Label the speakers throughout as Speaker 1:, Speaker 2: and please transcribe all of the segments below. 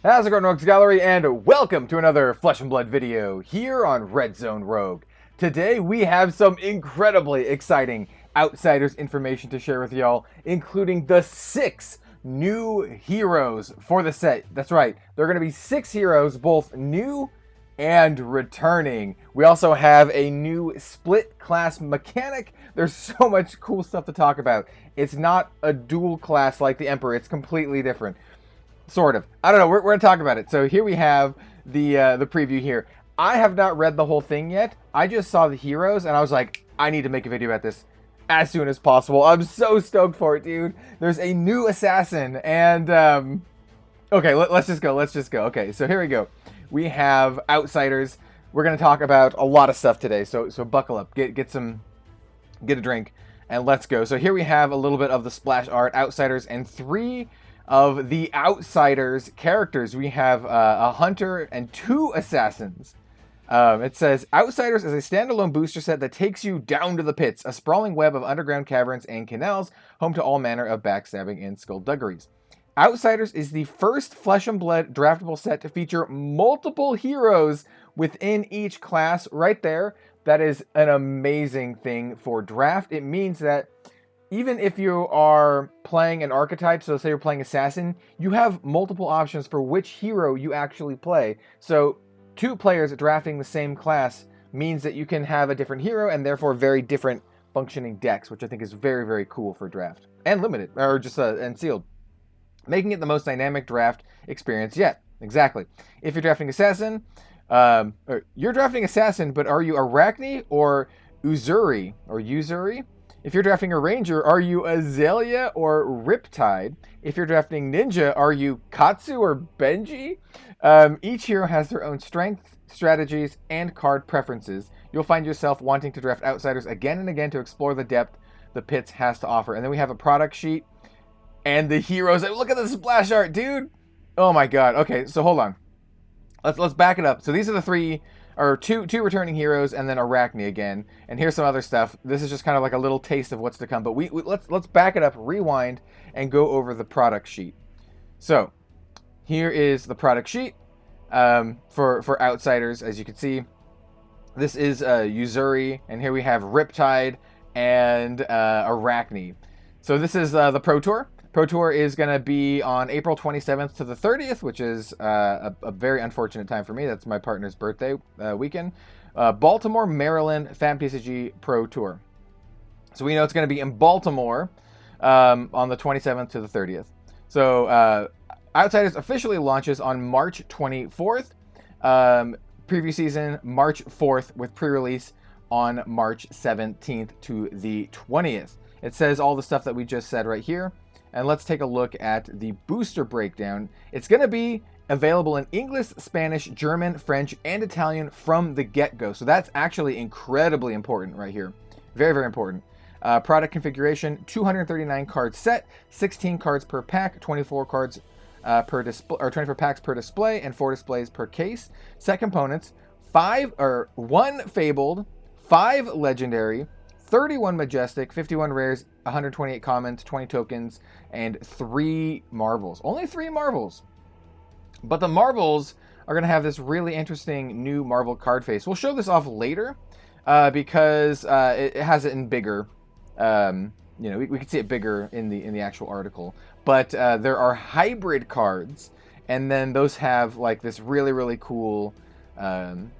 Speaker 1: How's it going, Rogues Gallery, and welcome to another Flesh and Blood video here on Red Zone Rogue. Today we have some incredibly exciting Outsiders information to share with y'all, including the 6 new heroes for the set. That's right, there are going to be 6 heroes, both new and returning. We also have a new split class mechanic. There's so much cool stuff to talk about. It's not a dual class like the Emperor, it's completely different. Sort of. I don't know. We're going to talk about it. So here we have the preview here. I have not read the whole thing yet. I just saw the heroes, and I was like, I need to make a video about this as soon as possible. I'm so stoked for it, dude. There's a new assassin, and okay, let's just go. Let's just go. Okay, so here we go. We have Outsiders. We're going to talk about a lot of stuff today. So buckle up. Get a drink, and let's go. So here we have a little bit of the splash art, Outsiders, and 3 of the Outsiders characters. We have a hunter and 2 assassins. It says, Outsiders is a standalone booster set that takes you down to the pits, a sprawling web of underground caverns and canals, home to all manner of backstabbing and skullduggeries. Outsiders is the first Flesh and Blood draftable set to feature multiple heroes within each class. Right there, that is an amazing thing for draft. It means that even if you are playing an archetype, so say you're playing Assassin, you have multiple options for which hero you actually play. So 2 players drafting the same class means that you can have a different hero and therefore very different functioning decks, which I think is very, very cool for draft. And limited, or just and sealed. Making it the most dynamic draft experience yet. Exactly. If you're drafting Assassin, or you're drafting Assassin, but are you Arachne or Uzuri? If you're drafting a Ranger, are you Azalea or Riptide? If you're drafting Ninja, are you Katsu or Benji? Each hero has their own strengths, strategies, and card preferences. You'll find yourself wanting to draft Outsiders again and again to explore the depth the pits has to offer. And then we have a product sheet and the heroes. Look at the splash art, dude! Oh my god. Okay, so hold on. Let's back it up. So these are the two returning heroes, and then Arachne again. And here's some other stuff. This is just kind of like a little taste of what's to come. But let's back it up, rewind, and go over the product sheet. So here is the product sheet for Outsiders. As you can see, this is Uzuri, and here we have Riptide and Arachne. So this is the Pro Tour. Pro Tour is going to be on April 27th to the 30th, which is a very unfortunate time for me. That's my partner's birthday weekend. Baltimore, Maryland, FAB TCG Pro Tour. So we know it's going to be in Baltimore on the 27th to the 30th. So Outsiders officially launches on March 24th. Preview season, March 4th, with pre-release on March 17th to the 20th. It says all the stuff that we just said right here. And let's take a look at the booster breakdown. It's going to be available in English, Spanish, German, French, and Italian from the get-go. So that's actually incredibly important right here. Very, very important. Product configuration, 239 card set, 16 cards per pack, 24 cards per display, or 24 packs per display, and 4 displays per case. Set components, 1 fabled, 5 legendary, 31 majestic, 51 rares, 128 commons, 20 tokens, and 3 marvels. Only 3 marvels. But the marvels are going to have this really interesting new marvel card face. We'll show this off later because it has it in bigger. You know, we can see it bigger in the actual article. But there are hybrid cards, and then those have like this really, really cool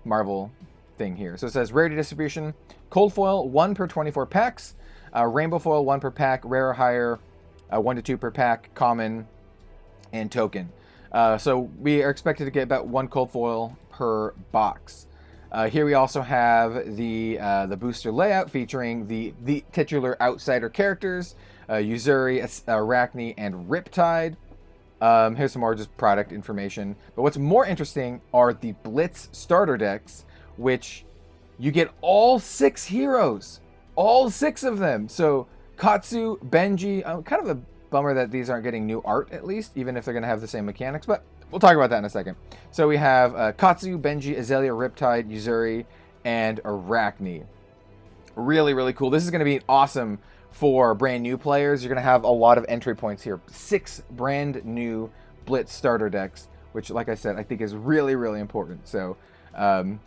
Speaker 1: marvel thing here. So it says rarity distribution, cold foil 1 per 24 packs, rainbow foil 1 per pack, rare or higher 1 to 2 per pack, common, and token. So we are expected to get about 1 cold foil per box. Here we also have the booster layout featuring the titular Outsider characters, Uzuri, Arachne, and Riptide. Here's some more just product information. But what's more interesting are the Blitz starter decks, which you get all 6 heroes. All 6 of them. So Katsu, Benji, kind of a bummer that these aren't getting new art at least, even if they're going to have the same mechanics, but we'll talk about that in a second. So we have Katsu, Benji, Azalea, Riptide, Uzuri, and Arachne. Really, really cool. This is going to be awesome for brand new players. You're going to have a lot of entry points here. 6 brand new Blitz starter decks which, like I said, I think is really, really important. So,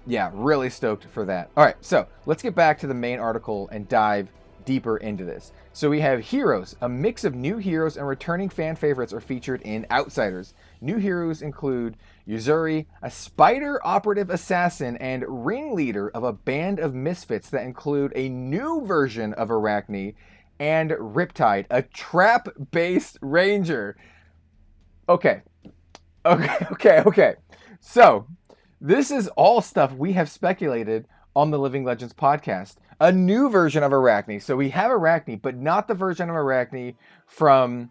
Speaker 1: yeah, really stoked for that. All right, so let's get back to the main article and dive deeper into this. So we have heroes. A mix of new heroes and returning fan favorites are featured in Outsiders. New heroes include Yuzuri, a spider operative assassin and ringleader of a band of misfits that include a new version of Arachne, and Riptide, a trap-based ranger. Okay. So, this is all stuff we have speculated on the Living Legends podcast. A new version of Arachne. So we have Arachne, but not the version of Arachne from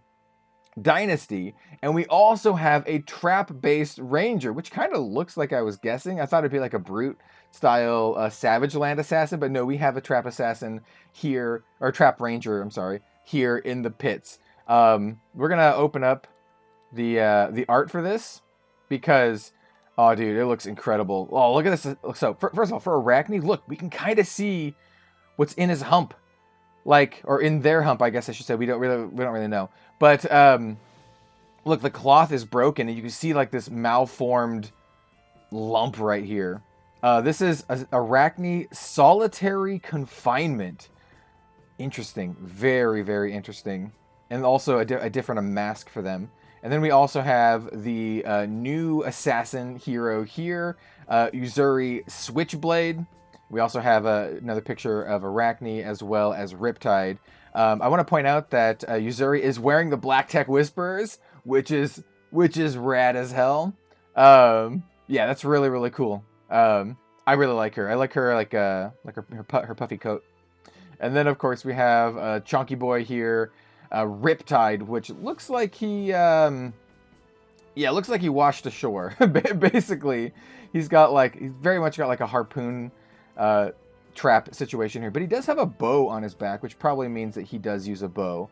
Speaker 1: Dynasty. And we also have a trap-based ranger, which kind of looks like I was guessing. I thought it'd be like a brute-style Savage Land assassin, but no, we have a trap assassin here, or trap ranger, I'm sorry, here in the pits. We're gonna open up the art for this because, oh, dude, it looks incredible. Oh, look at this. So, first of all, for Arachne, look, we can kind of see what's in his hump, like, or in their hump, I guess I should say. We don't really know. But look, the cloth is broken, and you can see like this malformed lump right here. This is Arachne solitary confinement. Interesting, very, very interesting, and also a different mask for them. And then we also have the new assassin hero here, Yuzuri Switchblade. We also have another picture of Arachne as well as Riptide. I want to point out that Yuzuri is wearing the Black Tech Whisperers, which is rad as hell. Yeah, that's really, really cool. I really like her. I like her like her puffy coat. And then of course we have Chunky Boy here, Riptide, which looks like he looks like he washed ashore. Basically, he's very much got like a harpoon trap situation here, but he does have a bow on his back, which probably means that he does use a bow.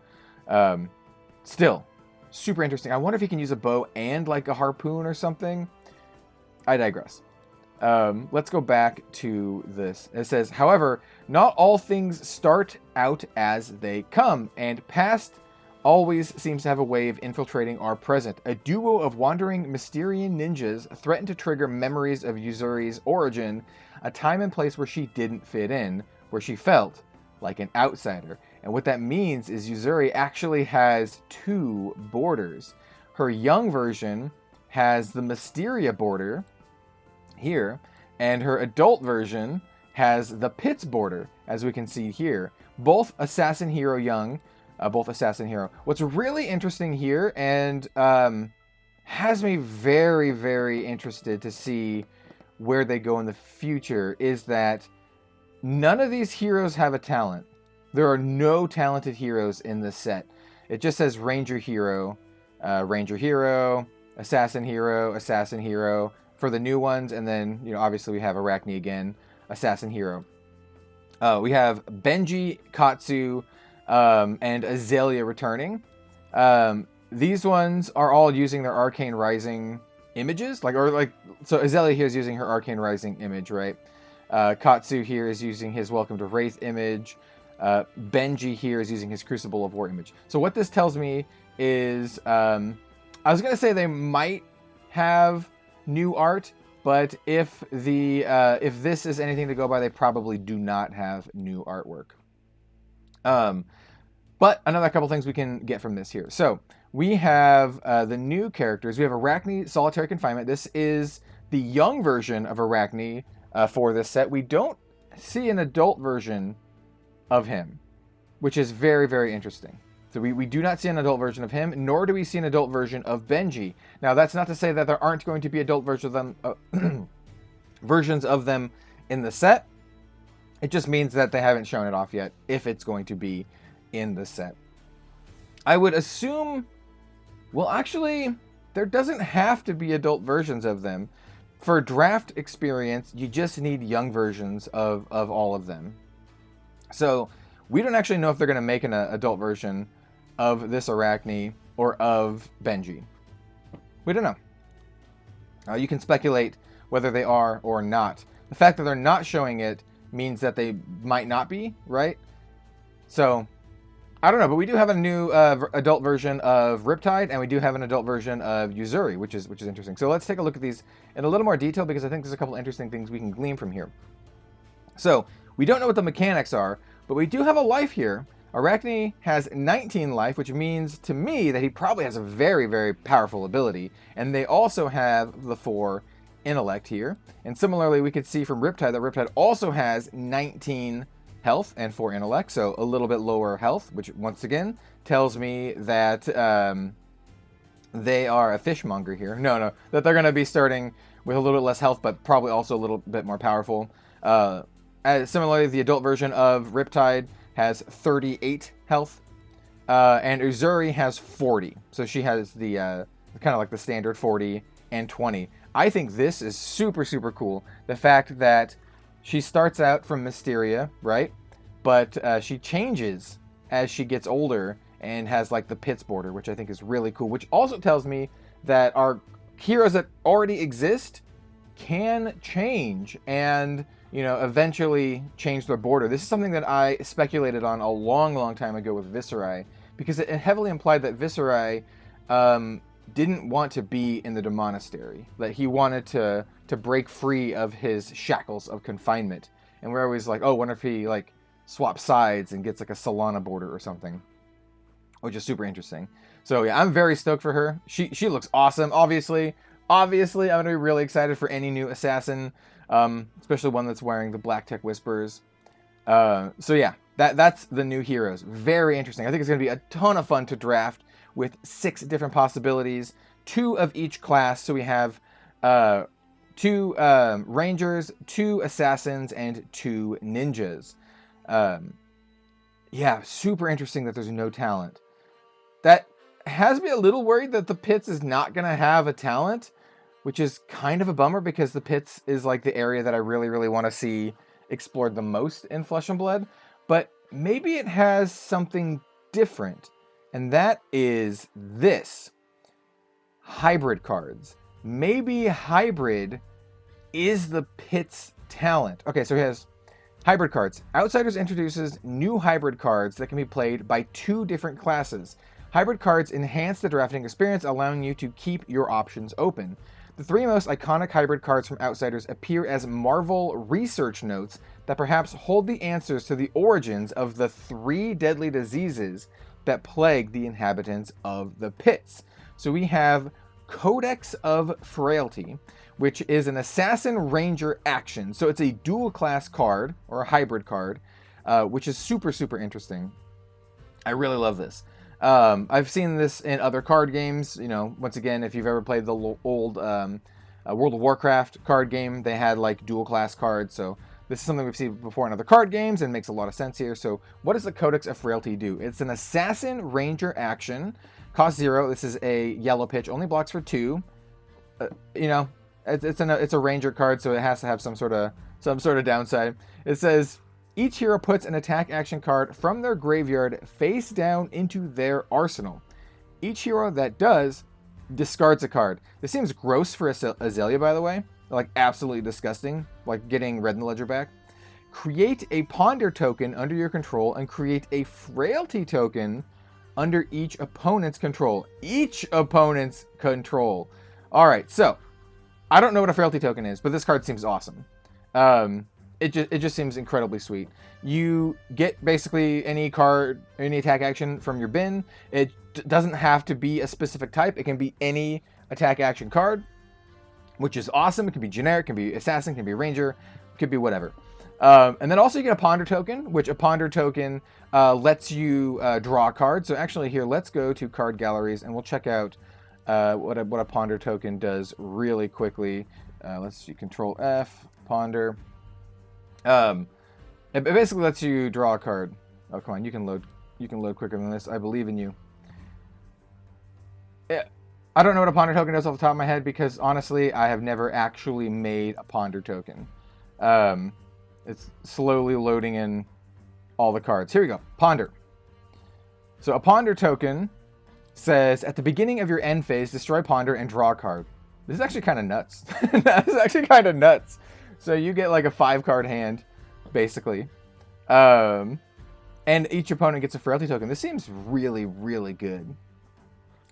Speaker 1: Still, super interesting. I wonder if he can use a bow and like a harpoon or something. I digress. Let's go back to this. It says, however, not all things start out as they come, and past always seems to have a way of infiltrating our present. A duo of wandering Mysterian ninjas threaten to trigger memories of Yuzuri's origin, a time and place where she didn't fit in, where she felt like an outsider. And what that means is Yuzuri actually has two borders. Her young version has the Mysteria border here, and her adult version has the Pits border, as we can see here. Both Assassin Hero young, both Assassin Hero. What's really interesting here, and has me very, very interested to see where they go in the future, is that none of these heroes have a talent. There are no talented heroes in this set. It just says Ranger Hero, Assassin Hero for the new ones, and then, you know, obviously we have Arachne again, Assassin Hero. We have Benji, Katsu, and Azalea returning. These ones are all using their Arcane Rising images, so Azalea here is using her Arcane Rising image, right? Katsu here is using his Welcome to Wraith image. Benji here is using his Crucible of War image. So what this tells me is, I was gonna say they might have new art, but if this is anything to go by, they probably do not have new artwork. But another couple things we can get from this here. So we have the new characters. We have Arachne Solitary Confinement. This is the young version of Arachne for this set. We don't see an adult version of him, which is very, very interesting. So we do not see an adult version of him, nor do we see an adult version of Benji. Now, that's not to say that there aren't going to be adult versions of them, versions of them in the set. It just means that they haven't shown it off yet, if it's going to be in the set. I would assume, well, actually, there doesn't have to be adult versions of them. For draft experience, you just need young versions of all of them. So we don't actually know if they're going to make an adult version of this Arachne or of Benji. We don't know. You can speculate whether they are or not. The fact that they're not showing it means that they might not be, right? So I don't know, but we do have a new adult version of Riptide, and we do have an adult version of Yuzuri, which is interesting. So let's take a look at these in a little more detail, because I think there's a couple interesting things we can glean from here. So we don't know what the mechanics are, but we do have a life here. Arachne has 19 life, which means to me that he probably has a very, very powerful ability. And they also have the 4 intellect here. And similarly, we could see from Riptide that Riptide also has 19 health and 4 intellect, so a little bit lower health, which once again tells me that they are a fishmonger here. No, that they're going to be starting with a little bit less health, but probably also a little bit more powerful. Similarly, the adult version of Riptide has 38 health, and Yuzuri has 40. So she has the kind of like the standard 40 and 20. I think this is super, super cool. The fact that she starts out from Mysteria, right? But she changes as she gets older and has like the pits border, which I think is really cool. Which also tells me that our heroes that already exist can change and, you know, eventually change their border. This is something that I speculated on a long, long time ago with Viserai, because it heavily implied that Viserai didn't want to be in the Demonastery, that he wanted to break free of his shackles of confinement. And we're always like, oh, wonder if he like swaps sides and gets like a Solana border or something, which is super interesting. So yeah, I'm very stoked for her. She looks awesome. Obviously, I'm gonna be really excited for any new assassin, especially one that's wearing the Black Tech Whispers. So yeah, that's the new heroes. Very interesting. I think it's gonna be a ton of fun to draft with 6 different possibilities, 2 of each class. So we have 2 rangers, 2 assassins, and 2 ninjas. Yeah, super interesting that there's no talent. That has me a little worried that the Pits is not going to have a talent, which is kind of a bummer, because the Pits is like the area that I really, really want to see explored the most in Flesh and Blood. But maybe it has something different, and that is this. Hybrid cards. Maybe hybrid is the Pit's talent. Okay, so he has hybrid cards. Outsiders introduces new hybrid cards that can be played by 2 different classes. Hybrid cards enhance the drafting experience, allowing you to keep your options open. The 3 most iconic hybrid cards from Outsiders appear as Marvel research notes that perhaps hold the answers to the origins of the 3 deadly diseases that plague the inhabitants of the Pits. So we have Codex of Frailty, which is an Assassin Ranger action. So it's a dual class card, or a hybrid card, which is super, super interesting. I really love this. I've seen this in other card games. You know, once again, if you've ever played the old World of Warcraft card game, they had like dual class cards. So this is something we've seen before in other card games and makes a lot of sense here. So what does the Codex of Frailty do? It's an Assassin Ranger action. Cost 0. This is a yellow pitch. Only blocks for 2. You know, it's a Ranger card, so it has to have some sort of downside. It says each hero puts an attack action card from their graveyard face down into their arsenal. Each hero that does discards a card. This seems gross for Azalea, by the way. Like, absolutely disgusting. Like getting Red in the Ledger back. Create a Ponder token under your control and create a Frailty token under each opponent's control. Each opponent's control. All right, so I don't know what a Frailty token is, but this card seems awesome. It just seems incredibly sweet. You get basically any card, any attack action from your bin. It doesn't have to be a specific type. It can be any attack action card, which is awesome. It can be generic, it can be assassin, it can be ranger, it could be whatever. And then also you get a Ponder token, which a Ponder token lets you draw a card. So actually here, let's go to card galleries and we'll check out what a Ponder token does really quickly. Let's see, Control F, Ponder. It basically lets you draw a card. Oh, come on, you can load quicker than this. I believe in you. I don't know what a Ponder token does off the top of my head, because honestly, I have never actually made a Ponder token. It's slowly loading in all the cards. Here we go. Ponder. So a Ponder token says, at the beginning of your end phase, destroy Ponder and draw a card. This is actually kind of nuts. That is actually kind of nuts. So you get like a 5-card hand, basically. And And each opponent gets a frailty token. This seems really, really good.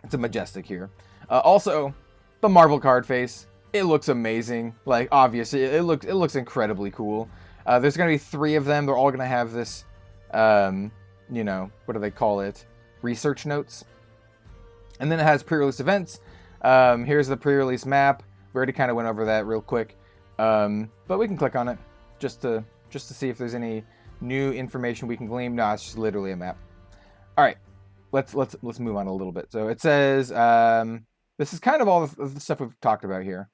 Speaker 1: It's a majestic here. Also, the Marvel card face. It looks amazing. Like, obviously, it looks incredibly cool. There's going to be 3 of them. They're all going to have this, you know, what do they call it? Research notes. And then it has pre-release events. Here's the pre-release map. We already kind of went over that real quick. But we can click on it just to see if there's any new information we can glean. No, it's just literally a map. All right, let's move on a little bit. So it says this is kind of all the stuff we've talked about here.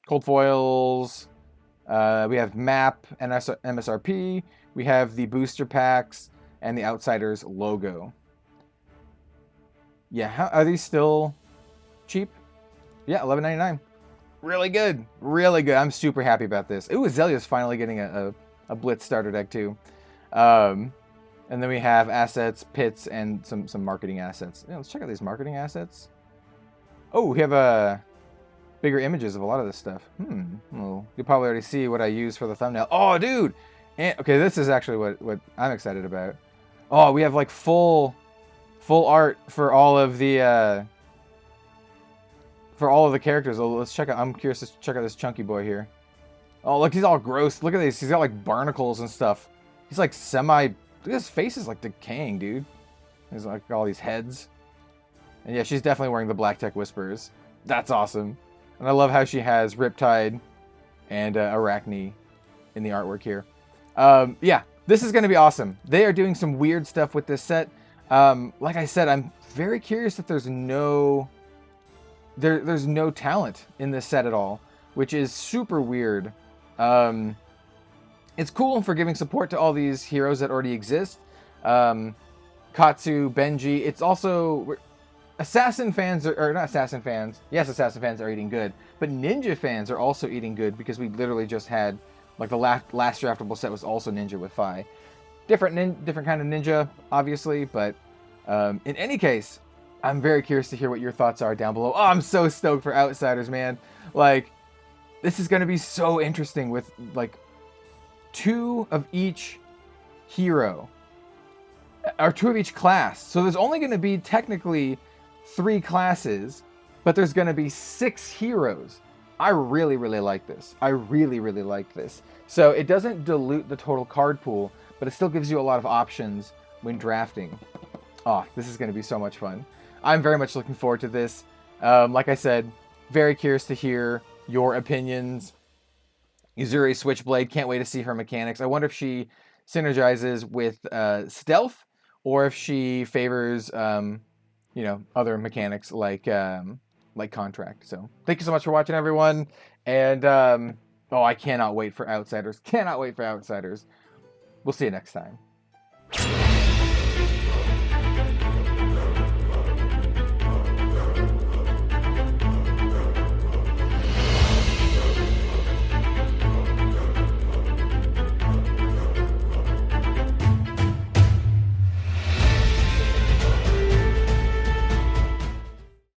Speaker 1: Cold foils. We have map and MSRP. We have the booster packs and the Outsiders logo. Yeah, are these still cheap? Yeah, $11.99. Really good, really good. I'm super happy about this. Ooh, Azalea's finally getting a Blitz starter deck too. And then we have assets, pits, and some marketing assets. Yeah, let's check out these marketing assets. Oh, we have bigger images of a lot of this stuff. Well, you'll probably already see what I use for the thumbnail. Oh, dude! And, okay, this is actually what I'm excited about. Oh, we have like full art for all of the characters. Oh, let's check out. I'm curious to check out this chunky boy here. Oh, look, he's all gross. Look at this. He's got like barnacles and stuff. He's like look at his face is like decaying, dude. There's like all these heads. And yeah, she's definitely wearing the Black Tech Whispers. That's awesome. And I love how she has Riptide and Arachne in the artwork here. Yeah, this is going to be awesome. They are doing some weird stuff with this set. Like I said, I'm very curious that there's no talent in this set at all, which is super weird. It's cool for giving support to all these heroes that already exist. Katsu, Benji. It's also Assassin fans or not Assassin fans. Yes, Assassin fans are eating good, but Ninja fans are also eating good because we literally just had like the last draftable set was also Ninja with Fi. Different kind of Ninja, obviously, but in any case, I'm very curious to hear what your thoughts are down below. Oh, I'm so stoked for Outsiders, man. Like, this is going to be so interesting with, like, 2 of each hero. Or 2 of each class. So there's only going to be, technically, 3 classes, but there's going to be 6 heroes. I really, really like this. I really, really like this. So it doesn't dilute the total card pool, but it still gives you a lot of options when drafting. Oh, this is going to be so much fun. I'm very much looking forward to this. Like I said, very curious to hear your opinions. Yuzuri Switchblade, can't wait to see her mechanics. I wonder if she synergizes with stealth, or if she favors, you know, other mechanics like Contract. So thank you so much for watching, everyone. And oh, I cannot wait for Outsiders. Cannot wait for Outsiders. We'll see you next time.